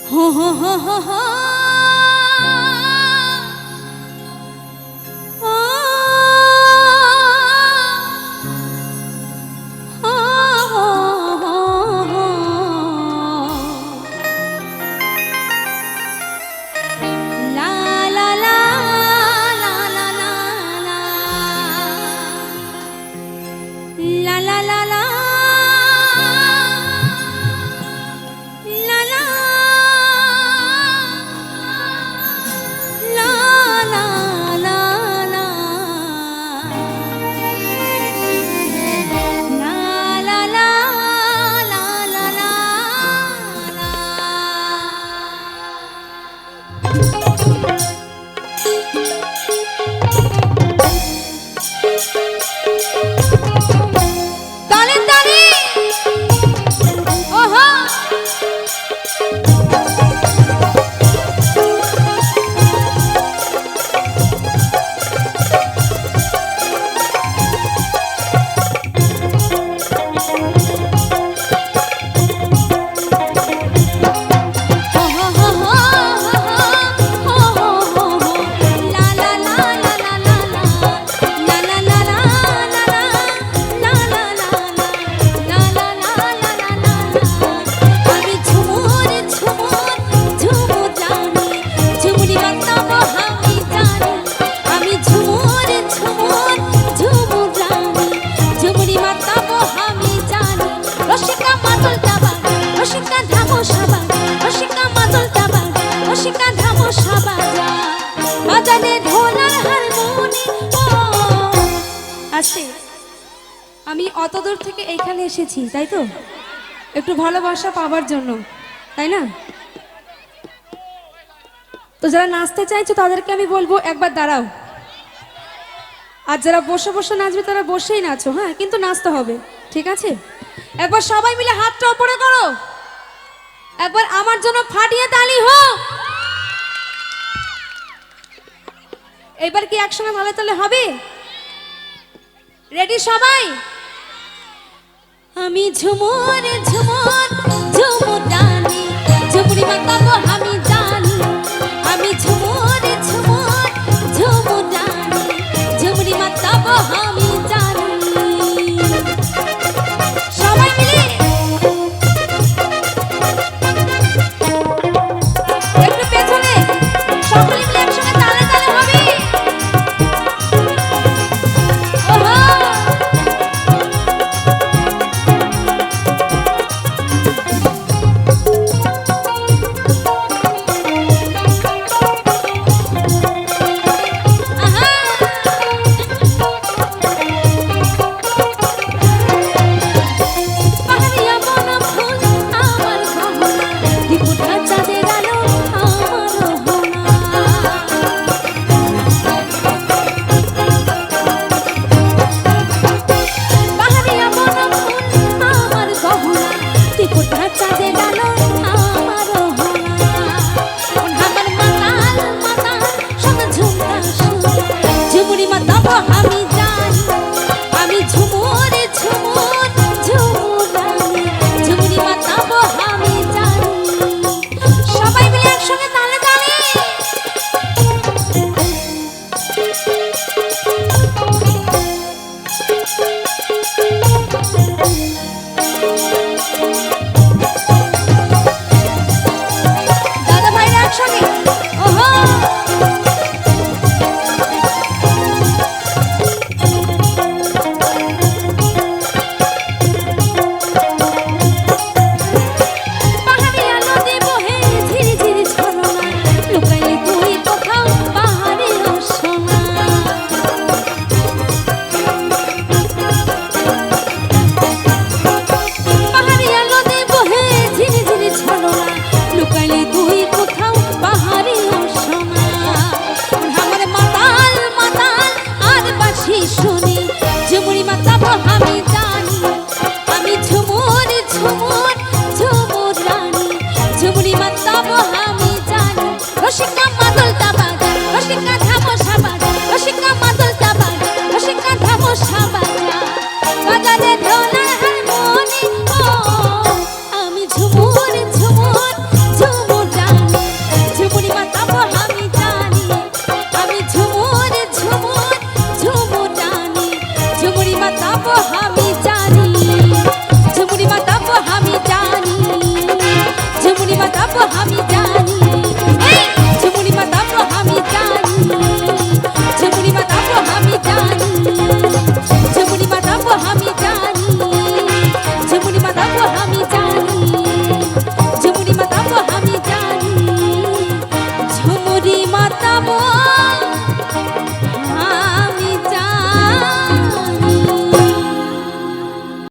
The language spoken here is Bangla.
हो हो हो हो हो আমি অত দূর থেকে এইখানে এসেছি তাই তো একটু ভালোবাসা পাওয়ার জন্য তাই না তো যারা নাচতে চাইছো তাদেরকে আমি বলবো একবার দাঁড়াও আর যারা বসে বসে নাচবে তারা বসেই নাচো হ্যাঁ কিন্তু নাচতে হবে ঠিক আছে একবার সবাই মিলে হাতটা উপরে করো একবার আমার জন্য ফাটিয়ে তালি হোক এবার কি একসঙ্গে ভালো তালে হবে রেডি সবাই আমি ঝুমুর ঝুমুর ঝুমুর জানি ঝুমুরি মাতাবো আমি জানি আমি ঝুমুর ঝুমুর ঝুমুর জানি ঝুমুরি মাতাবো আমি জানি সবাই মিলে একটু পেছনে সকলে মিলে একসঙ্গে তালে তালে হবে ঝুমুরি মাতাবো